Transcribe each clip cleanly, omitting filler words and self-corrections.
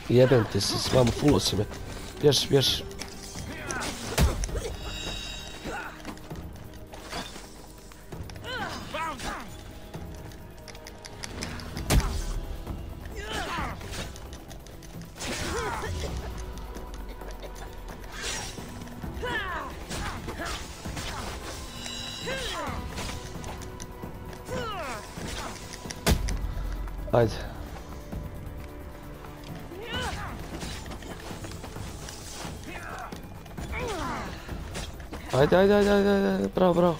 Jebem ti se, s vama fullo si me. Bježi, bježi. Ajde. Ajde, ajde, ajde, ajde, bravo, bravo.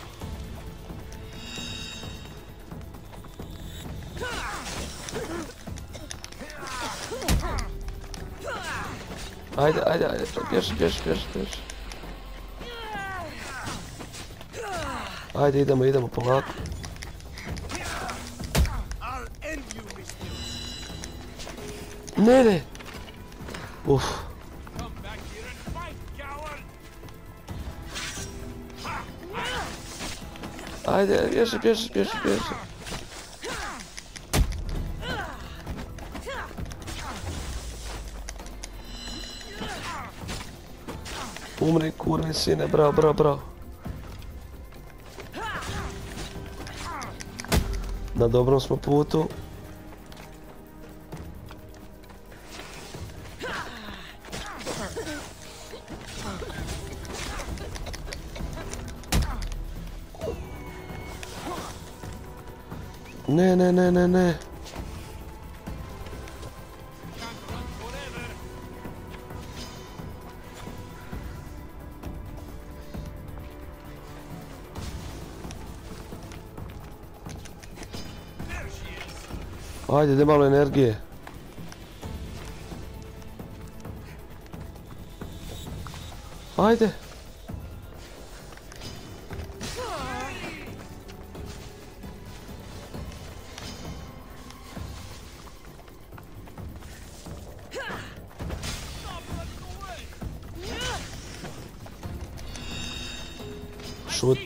Ajde, ajde, ajde, bježi, bježi, bježi, bježi. Ajde, idemo, idemo, polako. Ne, ne. Uf. Ajde, bježi, bježi, bježi, bježi. Umri, kurvi sine, bravo, bravo, bravo. Na dobrom smo putu. Ne, ne, ne, ne, ne. Ajde, ide malo energije. Ajde. Šut.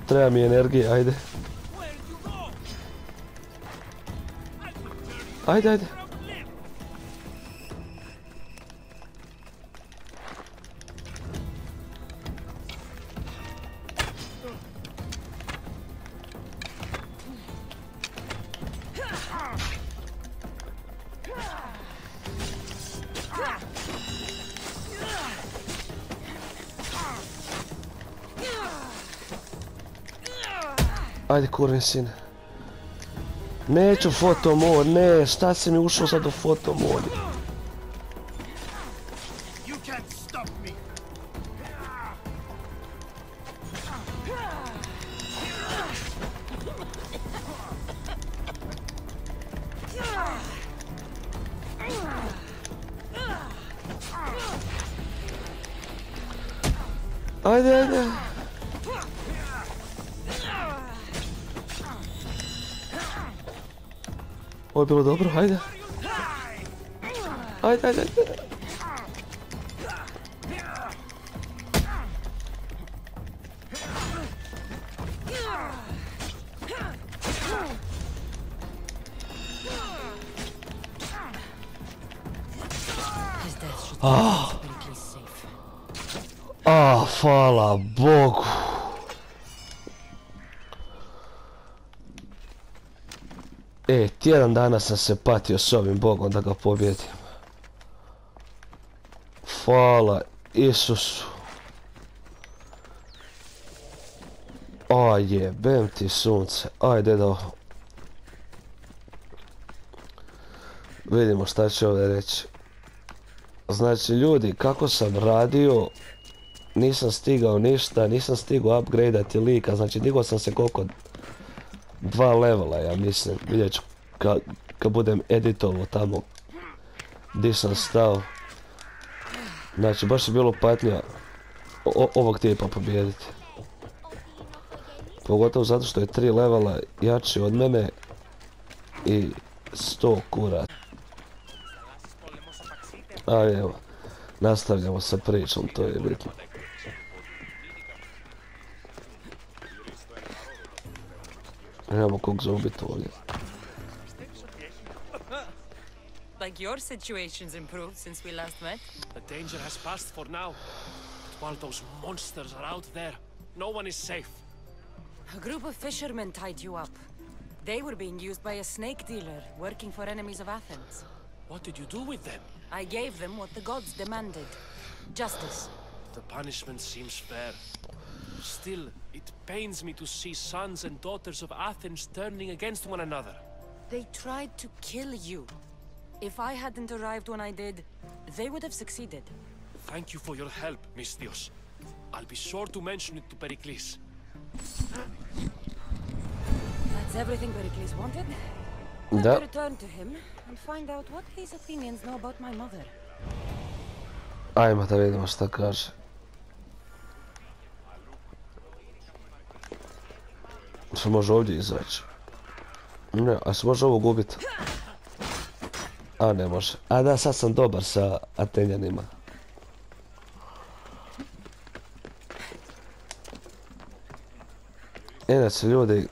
Treba mi energije, ajde. Ajde, ajde. Ajde, kurvi sine. Neću fotomod, ne, šta si mi ušao sad u fotomod? Ajde, ajde. Ovo je bilo dobro, ajde. Ajde, ajde, ajde. Hvala Bogu. Tjedan dana sam se patio s ovim Bogom da ga pobjedim. Hvala Isusu. O jebem ti sunce. Ajde da vidimo šta će ovdje reći. Znači ljudi, kako sam radio, nisam stigao ništa, nisam stigao upgradeati lika, znači digao sam se koliko? 2 levela, ja mislim, vidjet ću kad budem editovo tamo gdje sam stao. Znači baš je bilo patnja ovog tipa pobijediti. Pogotovo zato što je 3 levela jači od mene i 100 kurat. A evo, nastavljamo sa pričom, to je bitno. Nemamo kog za ubiti ovdje. your situation's improved since we last met. The danger has passed for now. But while those monsters are out there, no one is safe. A group of fishermen tied you up. They were being used by a snake dealer, working for enemies of Athens. What did you do with them? I gave them what the gods demanded. Justice. The punishment seems fair. Still, it pains me to see sons and daughters of Athens turning against one another. They tried to kill you. If I hadn't arrived when I did, they would have succeeded. Thank you for your help, Misthios. I'll be sure to mention it to Pericles. That's everything Pericles wanted. Da. Let me return to him and find out what his opinions know about my mother. Ajmo da vidimo šta kaže. Se može ovdje izaći? Ne, a se može ovo gubiti? A ne može. A da, sad sam dobar sa Atenjanima. Inače ljudi,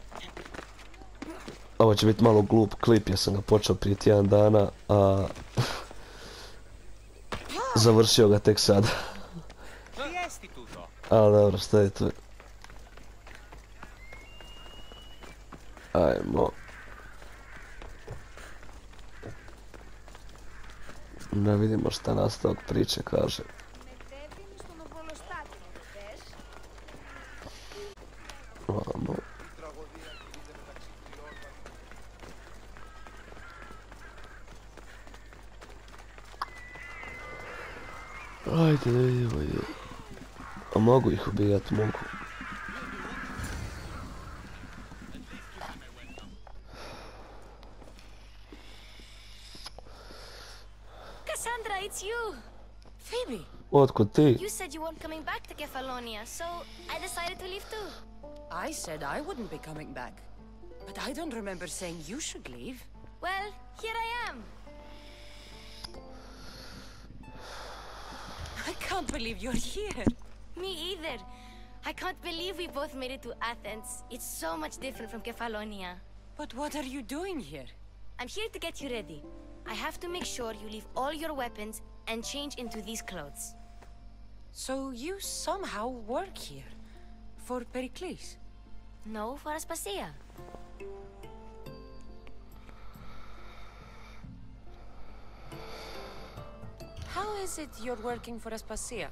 ovo će biti malo glup klip jer sam ga počeo prije tjedan dana, a završio ga tek sad. Ali dobro, šta je to? Ajmo. Da vidimo šta nastavak priče kaže. Vamo. Ajde da vidimo je. A mogu ih ubijat, mogu. Cassandra, it's you! Phoebe! Otkud ti? You said you weren't coming back to Kefalonia, so I decided to leave too. I said I wouldn't be coming back. But I don't remember saying you should leave. Well, here I am. I can't believe you're here. Me either. I can't believe we both made it to Athens. It's so much different from Kefalonia. But what are you doing here? I'm here to get you ready. I have to make sure you leave all your weapons and change into these clothes. So you somehow work here? For Pericles? No, for Aspasia. How is it you're working for Aspasia?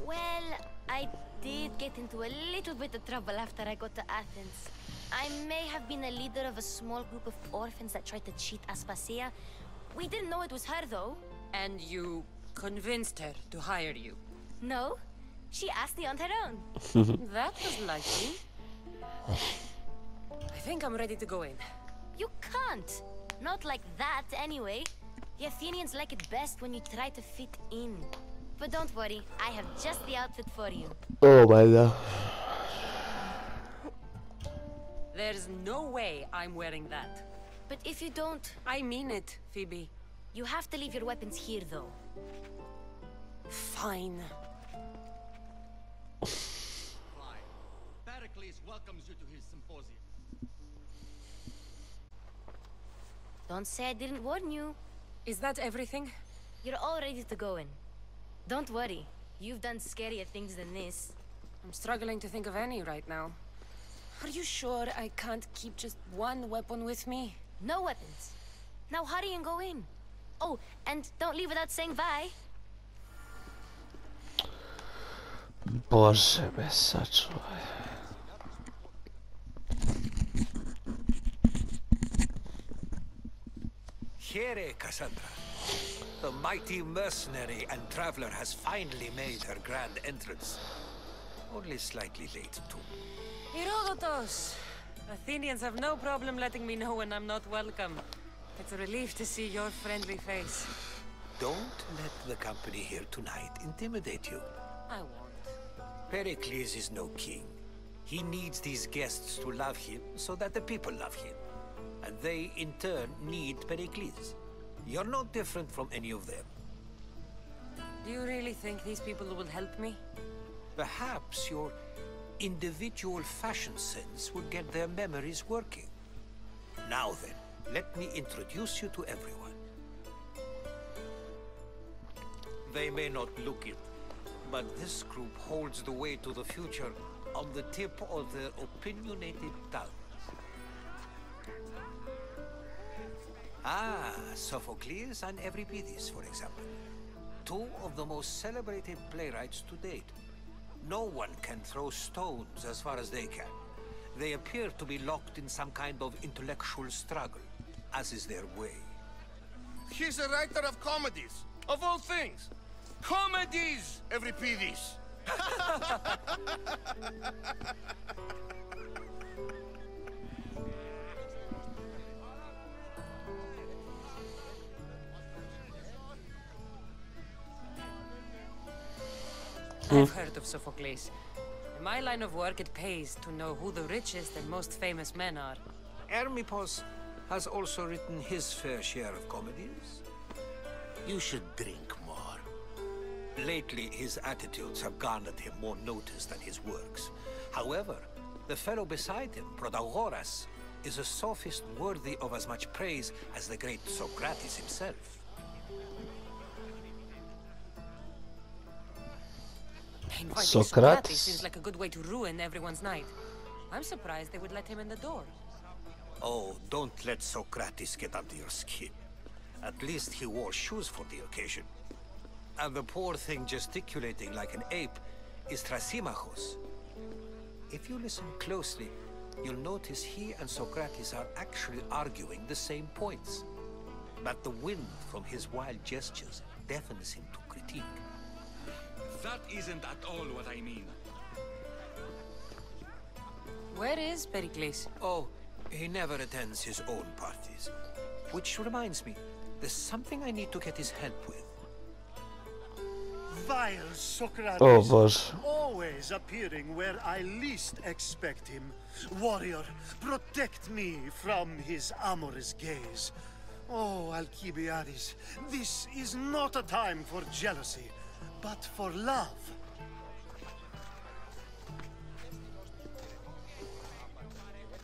Well, I did get into a little bit of trouble after I got to Athens. I may have been a leader of a small group of orphans that tried to cheat Aspasia. We didn't know it was her, though. And you convinced her to hire you? No, she asked me on her own. That was likely. I think I'm ready to go in. You can't. Not like that, anyway. The Athenians like it best when you try to fit in. But don't worry, I have just the outfit for you. Oh my god. There's no way I'm wearing that. But if you don't, I mean it, Phoebe. you have to leave your weapons here, though. Fine. Pericles welcomes you to his symposium. Don't say I didn't warn you. Is that everything? You're all ready to go in. Don't worry, you've done scarier things than this. I'm struggling to think of any right now. Are you sure I can't keep just one weapon with me? No weapons. Now hurry and go in. Oh, and don't leave without saying bye. Bože me sačuvaj. Here, Cassandra. The mighty mercenary and traveler has finally made her grand entrance. Only slightly late, too. Herodotus! Athenians have no problem letting me know when I'm not welcome. It's a relief to see your friendly face. Don't let the company here tonight intimidate you. I won't. Pericles is no king. He needs these guests to love him so that the people love him. And they, in turn, need Pericles. You're no different from any of them. Do you really think these people will help me? Perhaps your individual fashion sense would get their memories working. Now then, let me introduce you to everyone. They may not look it, but this group holds the way to the future on the tip of their opinionated tongues. Ah, Sophocles and Euripides, for example. Two of the most celebrated playwrights to date. No one can throw stones as far as they can. They appear to be locked in some kind of intellectual struggle, as is their way. He's a writer of comedies, of all things. Comedies, Euripides. I've heard of Sophocles. In my line of work, it pays to know who the richest and most famous men are. Hermippos has also written his fair share of comedies. You should drink more. Lately, his attitudes have garnered him more notice than his works. However, the fellow beside him, Protagoras, is a sophist worthy of as much praise as the great Socrates himself. Inviting Socrates? Socrates seems like a good way to ruin everyone's night. I'm surprised they would let him in the door. Oh, don't let Socrates get under your skin. At least he wore shoes for the occasion. And the poor thing gesticulating like an ape is Thrasymachos. If you listen closely, you'll notice he and Socrates are actually arguing the same points. But the wind from his wild gestures deafens him to critique. That isn't at all what I mean. Where is Pericles? Oh, he never attends his own parties. Which reminds me, there's something I need to get his help with. Vile Socrates, O Boże. always appearing where I least expect him. Warrior, protect me from his amorous gaze. Oh, Alcibiades, this is not a time for jealousy, but for love.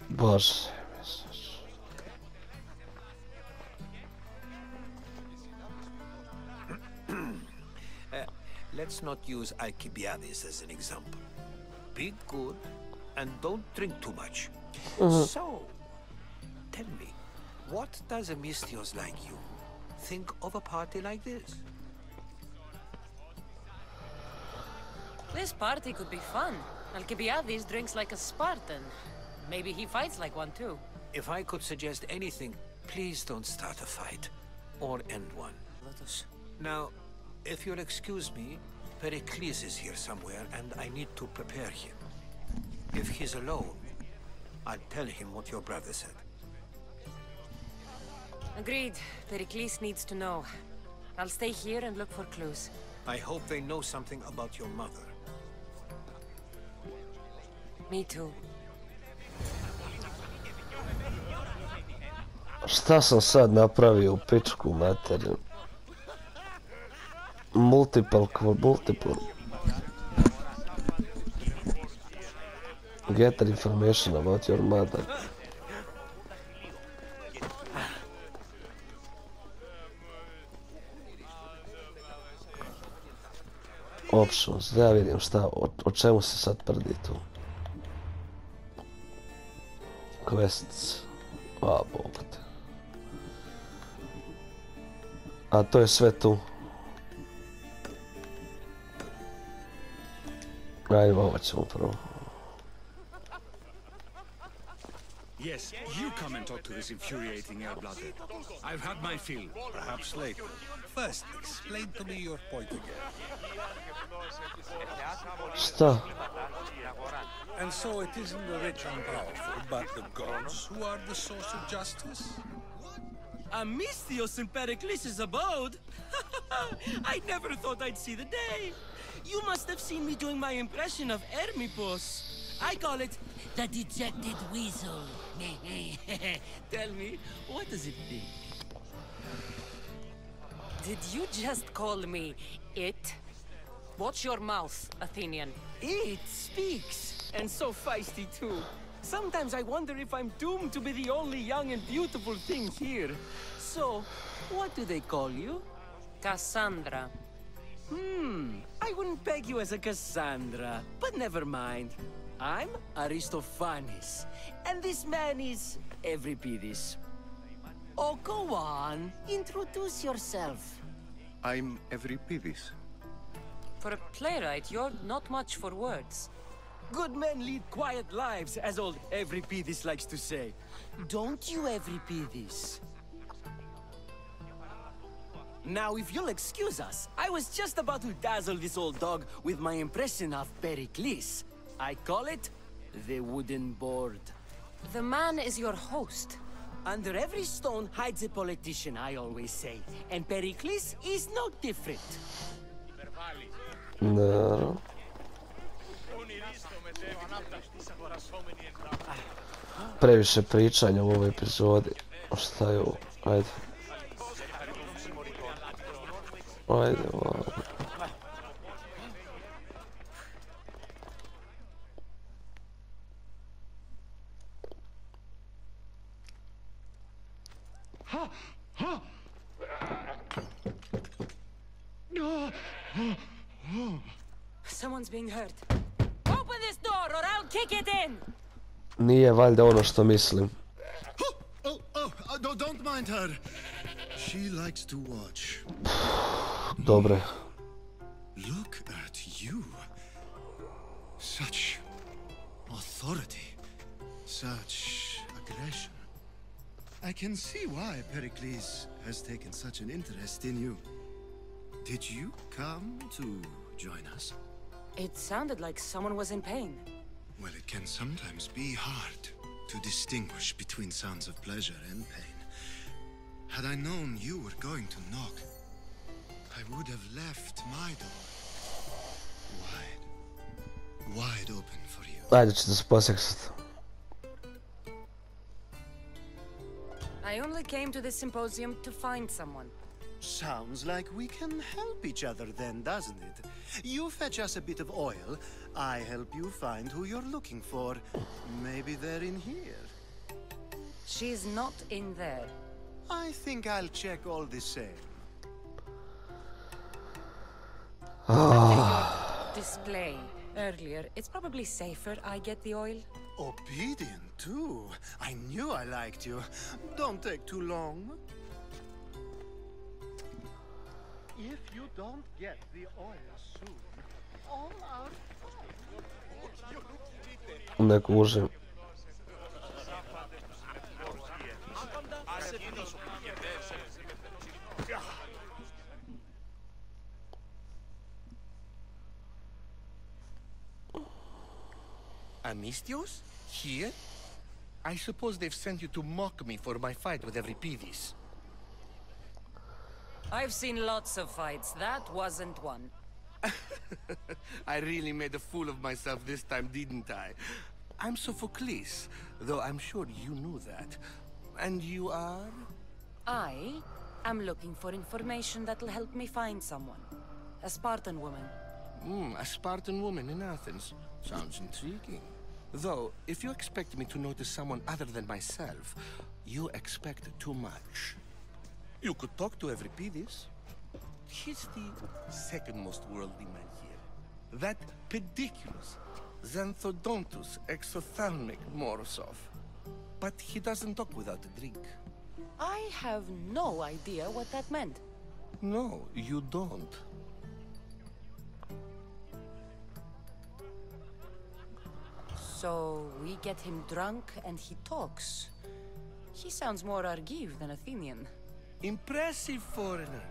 Boże. Let's not use Alcibiades as an example. Be good and don't drink too much. So, tell me, what does a Mystios like you think of a party like this? This party could be fun. Alcibiades drinks like a Spartan. Maybe he fights like one too. If I could suggest anything, please don't start a fight or end one. Lotus. Now, if you'll excuse me, Pericles is here somewhere and I need to prepare him. If he's alone, I'll tell him what your brother said. Agreed. Pericles needs to know. I'll stay here and look for clues. I hope they know something about your mother. Me too. Šta sam sad napravio u pičku materiju? Multiple. Get information about your mother. Options, da vidim šta, o čemu se sad prdi tu. Quests. A, bog te. A to je sve tu. Ajde, ovo ćemo prvo. Yes, you come and talk to this infuriating air-blooded. I've had my fill, perhaps later. First, explain to me your point again. Šta? And so it isn't the rich and powerful, but the gods who are the source of justice? Mystios in Pericles' abode? I never thought I'd see the day. You must have seen me doing my impression of Hermippos. I call it the dejected weasel. Tell me, what does it think? Did you just call me it? Watch your mouth, Athenian. It speaks, and so feisty too. Sometimes I wonder if I'm doomed to be the only young and beautiful thing here. So, what do they call you? Cassandra. I wouldn't peg you as a Cassandra, but never mind. I'm Aristophanes, and this man is Euripides. Oh, go on. Introduce yourself. I'm Euripides. For a playwright, you're not much for words. Good men lead quiet lives, as old Euripides likes to say. Don't you, Euripides? Now, if you'll excuse us, I was just about to dazzle this old dog with my impression of Pericles. I call it the wooden board. The man is your host. Under every stone hides a politician, I always say. And Pericles is no different. Naravno. Previše pričanja u ovoj epizodi. Šta je ovo? Ajde. Ajde, ovo. Someone's being hurt. Open this door or I'll kick it in! Nije valjda ono što mislim. No, don't mind her. She likes to watch. Dobre. Look at you. Such authority. Such aggression. I can see why Pericles has taken such an interest in you. Did you come to join us? It sounded like someone was in pain. Well, it can sometimes be hard to distinguish between sounds of pleasure and pain. Had I known you were going to knock, I would have left my door wide open for you. Ajde ćete se poseksati. I only came to this symposium to find someone. Sounds like we can help each other then, doesn't it? You fetch us a bit of oil, I help you find who you're looking for. Maybe they're in here. She's not in there. I think I'll check all the same. Display earlier. It's probably safer I get the oil. Obedient too. I knew I liked you. Don't take too long. If you don't get the oil soon, all our Ne kužim. Amistios? Here? I suppose they've sent you to mock me for my fight with Euripides. I've seen lots of fights. That wasn't one. I really made a fool of myself this time, didn't I? I'm Sophocles, though I'm sure you knew that. And you are? I am looking for information that'll help me find someone. A Spartan woman. A Spartan woman in Athens. Sounds intriguing. Though, if you expect me to notice someone other than myself, you expect too much. You could talk to Euripides. He's the second most worldly man here. That pediculous Xanthodontus exophthalmic Morosov. But he doesn't talk without a drink. I have no idea what that meant. No, you don't. So we get him drunk and he talks. He sounds more Argive than Athenian. Impressive foreigner.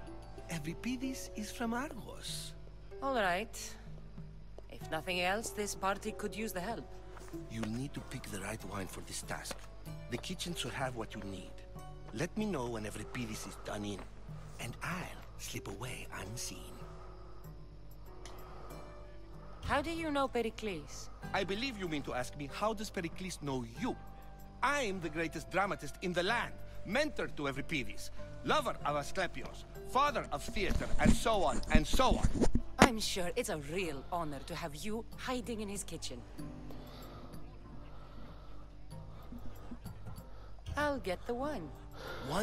Euripides is from Argos. All right. If nothing else, this party could use the help. You'll need to pick the right wine for this task. The kitchen should have what you need. Let me know when Euripides is done in, and I'll slip away unseen. How do you know Pericles? I believe you mean to ask me, how does Pericles know you? I'm the greatest dramatist in the land, mentor to Euripides, lover of Asclepios, father of theater, and so on, and so on. I'm sure it's a real honor to have you hiding in his kitchen. I'll get the wine.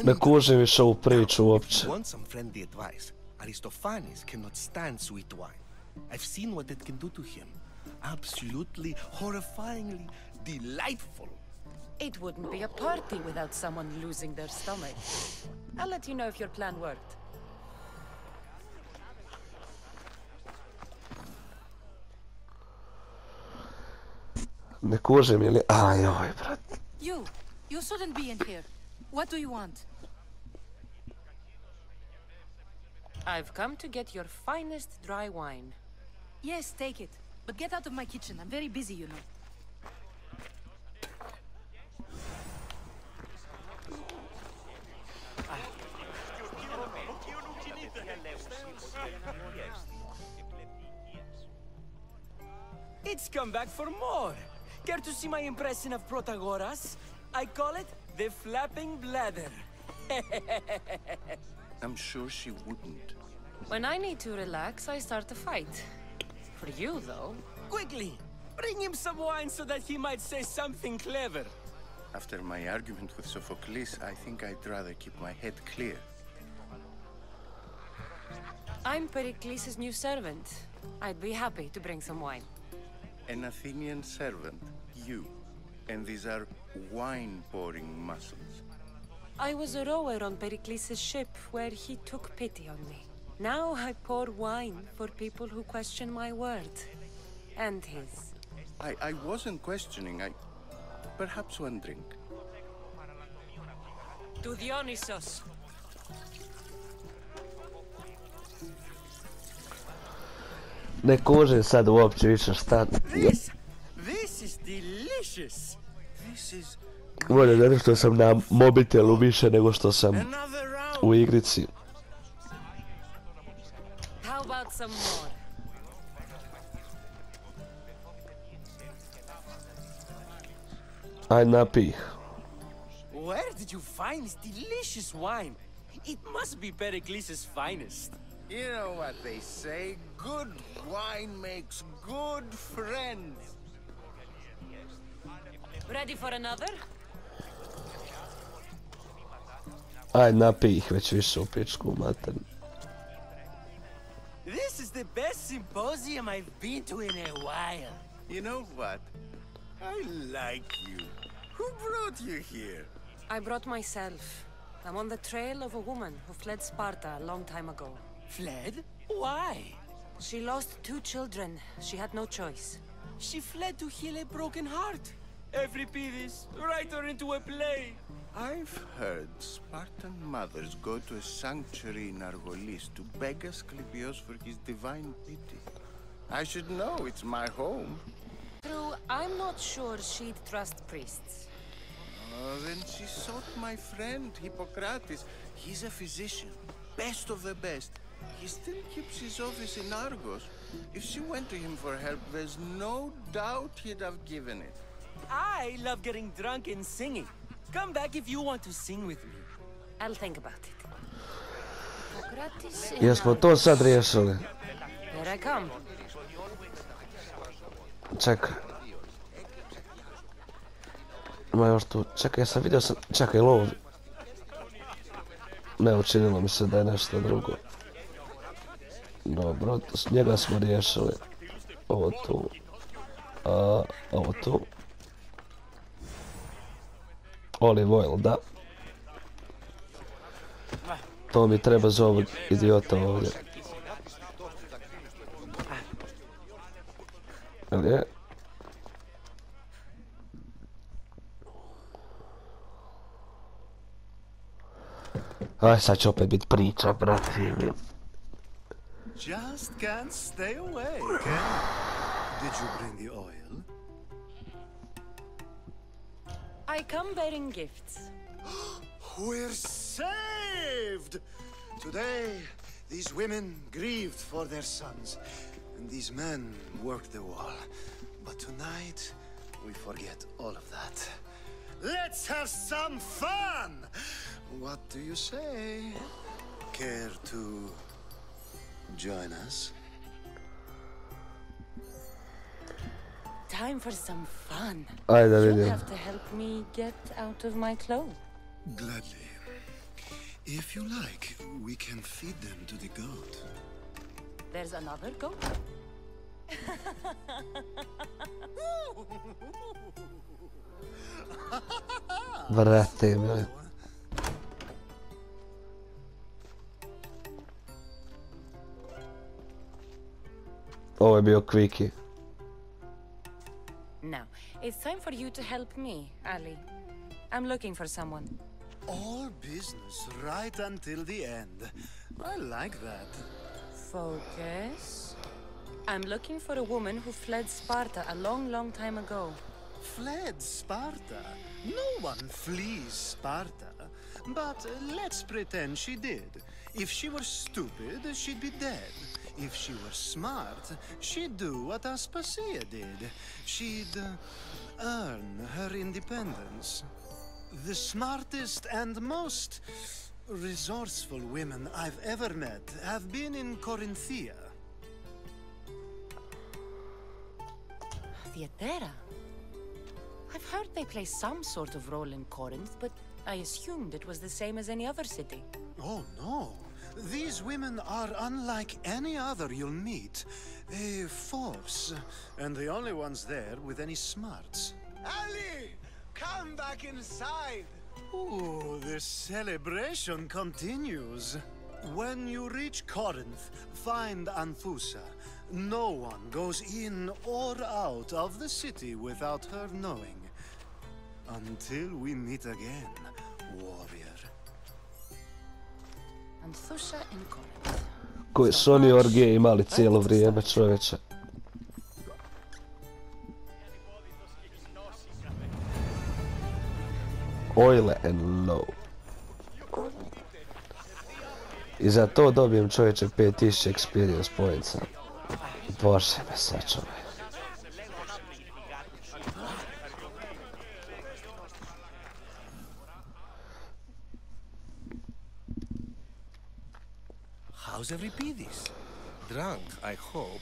Ne kužim više ovu priču uopće. Want some friendly advice? Aristophanes cannot stand sweet wine. I've seen what it can do to him. Absolutely, horrifyingly delightful. It wouldn't be a party without someone losing their stomach. I'll let you know if your plan worked. Ne kužim ili... Ajoj, brat. You shouldn't be in here. What do you want? I've come to get your finest dry wine. Yes, take it. But get out of my kitchen. I'm very busy, you know. It's come back for more. Care to see my impression of Protagoras? I call it the flapping bladder. I'm sure she wouldn't. When I need to relax, I start a fight. For you, though. Quickly, bring him some wine so that he might say something clever. After my argument with Sophocles, I think I'd rather keep my head clear. I'm Pericles' new servant. I'd be happy to bring some wine. An Athenian servant, you. And these are wine-pouring muscles. I was a rower on Pericles' ship where he took pity on me. Now I pour wine for people who question my word. And his. I wasn't questioning, perhaps one drink. To Dionysos. Ne kužim sad uopće više šta... This is delicious. This is... Bolje zato što sam na mobitelu više nego što sam u igrici. How about some more? Aj napij. Where did you find this delicious wine? It must be Pericles' finest. You know what they say, good wine makes good friends. Ready for another? Aj napij ih već više u pičku mater. This is the best symposium I've been to in a while. You know what? I like you. Who brought you here? I brought myself. I'm on the trail of a woman who fled Sparta a long time ago. Fled? Why? She lost 2 children. She had no choice. She fled to heal a broken heart. Every piece, write her into a play. I've heard Spartan mothers go to a sanctuary in Argolis to beg Asclepios for his divine pity. I should know, it's my home. True, I'm not sure she'd trust priests. Then she sought my friend, Hippocrates. He's a physician, best of the best. He still keeps his office in Argos. If she went to him for help, there's no doubt he'd have given it. I love getting drunk and singing. Come back if you want to sing with me. I'll think about it. Jesmo to sad riješili? Here I come. Čekaj. Ima još tu, čekaj, sam vidio sam, čekaj, lov. Ne, učinilo mi se da je nešto drugo. Dobro, njega smo riješili. Ovo tu. Ovo tu. Olive oil, da. To mi treba za ovog idiota ovdje. Gdje? Aj, sad će opet bit priča, brati. Just can't stay away, can you? Did you bring the oil? I come bearing gifts. We're saved! Today, these women grieved for their sons, and these men worked the wall. But tonight, we forget all of that. Let's have some fun! What do you say? Care to join us? Time for some fun. Ajde, You'll vidim. have to help me get out of my clothes. Gladly. If you like, we can feed them to the goat. There's another goat? Vrate mi. Ovo je bio quickie. Now, it's time for you to help me, Ali. I'm looking for someone. All business right until the end. I like that. Focus. I'm looking for a woman who fled Sparta a long, long time ago. Fled Sparta? No one flees Sparta. But let's pretend she did. If she were stupid, she'd be dead. If she were smart, she'd do what Aspasia did. She'd earn her independence. The smartest and most resourceful women I've ever met have been in Corinthia. Theatera? I've heard they play some sort of role in Corinth, but I assumed it was the same as any other city. Oh, no. These women are unlike any other you'll meet. A force, and the only ones there with any smarts. Ali! Come back inside! Ooh, the celebration continues. When you reach Corinth, find Anfusa. No one goes in or out of the city without her knowing. Until we meet again, warrior. Anfusa in Corinth. Koji su oni orgije imali cijelo vrijeme, čovječe. Oile and low. I za to dobijem, čovječe, 5000 experience pointsa. Bože me sačuvaj. How's Euripides? Drunk, I hope.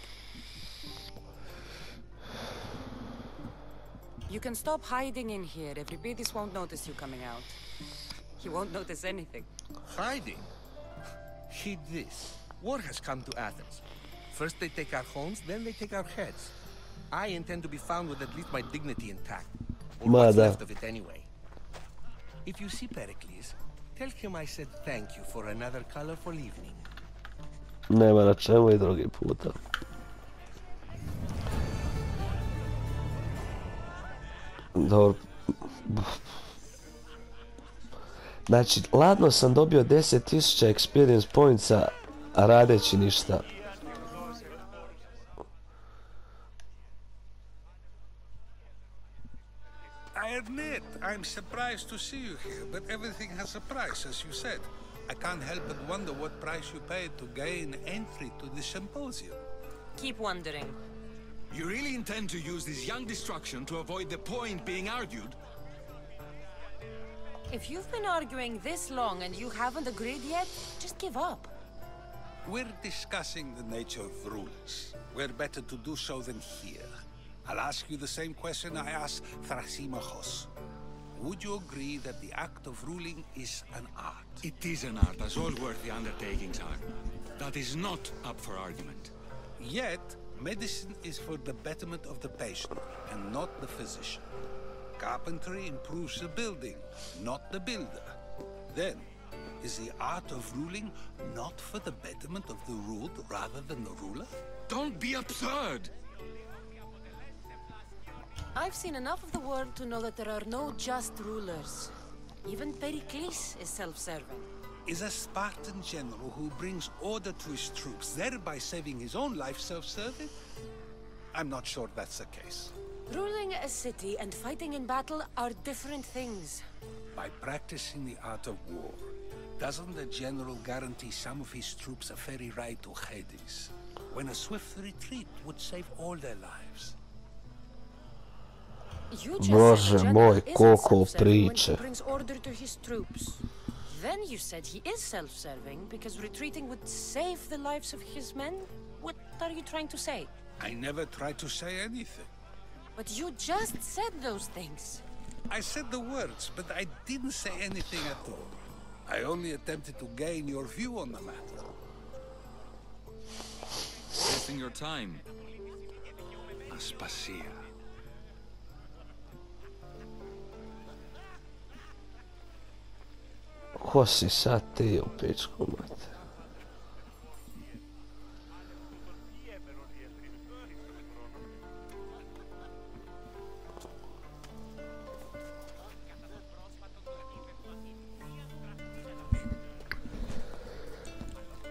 You can stop hiding in here. Euripides won't notice you coming out. He won't notice anything. Hiding? Heed this. War has come to Athens. First they take our homes, then they take our heads. I intend to be found with at least my dignity intact. Or what's left of it anyway. If you see Pericles, tell him I said thank you for another colorful evening. Nema na čemu i drugi puta. Dobro. Znači, ladno sam dobio 10.000 experience pointsa, a radeći ništa. I admit, I'm surprised to see you here, but everything has a price, as you said. I can't help but wonder what price you paid to gain entry to the symposium. Keep wondering. You really intend to use this young destruction to avoid the point being argued? If you've been arguing this long and you haven't agreed yet, just give up. We're discussing the nature of rulers. Where better to do so than here? I'll ask you the same question I asked Thrasymachos. Would you agree that the act of ruling is an art? It is an art, as all worthy undertakings are. That is not up for argument. Yet, medicine is for the betterment of the patient, and not the physician. Carpentry improves the building, not the builder. Then, is the art of ruling not for the betterment of the ruled rather than the ruler? Don't be absurd! I've seen enough of the world to know that there are no just rulers. Even Pericles is self-serving. Is a Spartan general who brings order to his troops, thereby saving his own life, self-serving? I'm not sure that's the case. Ruling a city and fighting in battle are different things. By practicing the art of war, doesn't the general guarantee some of his troops a ferry ride to Hades, when a swift retreat would save all their lives? You just Bože said moj, the koliko general isn't self-serving when priče. he brings order to his troops. Then you said he is self-serving because retreating would save the lives of his men? What are you trying to say? I never tried to say anything. But you just said those things. I said the words, but I didn't say anything at all. I only attempted to gain your view on the matter. Wasting your time. Aspasia. Ko si sad ti u pičku, mate?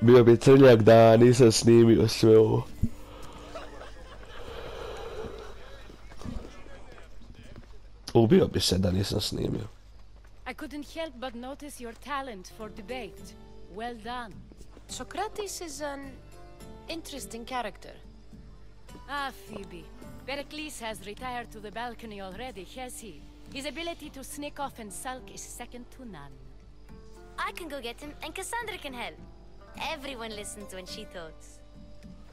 Bio bi trljak da nisam snimio sve ovo. Ubio bi se da nisam snimio. I couldn't help but notice your talent for debate. Well done. Socrates is an interesting character. Ah, Phoebe. Pericles has retired to the balcony already, has he? His ability to sneak off and sulk is second to none. I can go get him, and Cassandra can help. Everyone listens when she talks.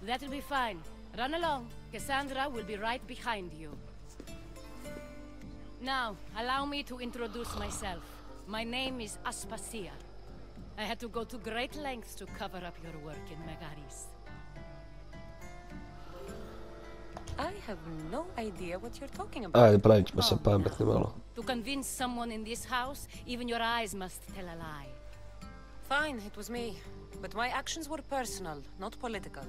That'll be fine. Run along. Cassandra will be right behind you. Now, allow me to introduce myself. My name is Aspasia. I had to go to great lengths to cover up your work in Megaris. I have no idea what you're talking about. Ajde, pravit ćemo se pametni malo. To convince someone in this house, even your eyes must tell a lie. Fine, it was me. But my actions were personal, not political.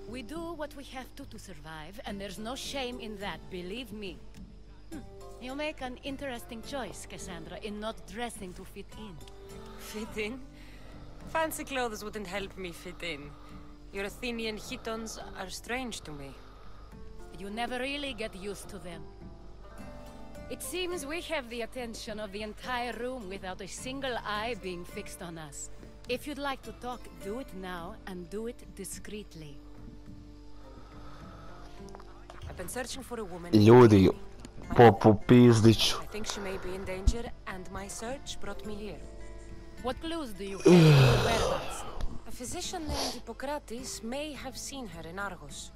We do what we have to survive, and there's no shame in that, believe me. You make an interesting choice, Cassandra, in not dressing to fit in. Fit in? Fancy clothes wouldn't help me fit in. Your Athenian chitons are strange to me. You never really get used to them. It seems we have the attention of the entire room without a single eye being fixed on us. If you'd like to talk, do it now, and do it discreetly. I've been searching for a woman. Ljudi, po pizdiću. I think she may be in danger, and my search brought me here. What clues do you have? Whereabouts? A physician named Hippocrates may have seen her in Argos.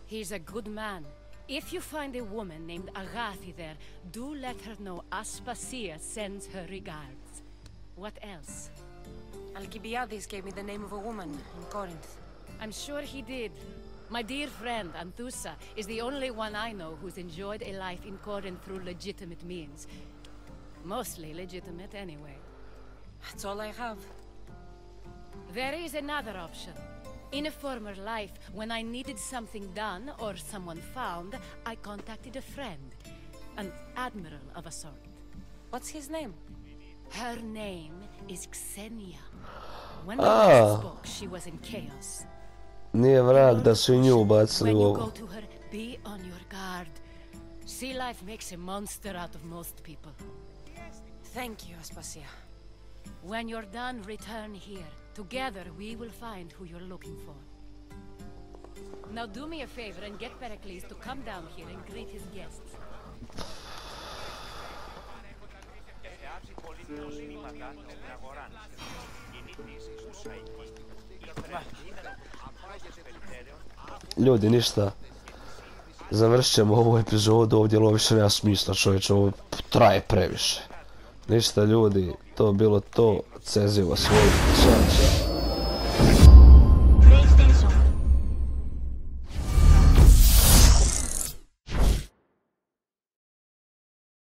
He's a good man. If you find a woman named Agathi there, do let her know Aspasia sends her regards. What else? Alcibiades gave me the name of a woman in Corinth. I'm sure he did. My dear friend, Anthusa, is the only one I know who's enjoyed a life in Corinth through legitimate means. Mostly legitimate, anyway. That's all I have. There is another option. In a former life, when I needed something done or someone found, I contacted a friend. An admiral of a sort. What's his name? Her name is Xenia. When we last spoke, she was in chaos. Nije vrag da su i nju ubacili u When you ovo. go to her, be on your guard. Sea life makes a monster out of most people. Thank you, Aspasia. When you're done, return here. Together, we will find who you're looking for. Now do me a favor and get Pericles to come down here and greet his guests. Ljudi, ništa. Završit ćemo ovu epizodu ovdje, ovo više nema smisla, čovječe, ovo traje previše. Ništa ljudi, to bilo to, cezivo svoj, čao.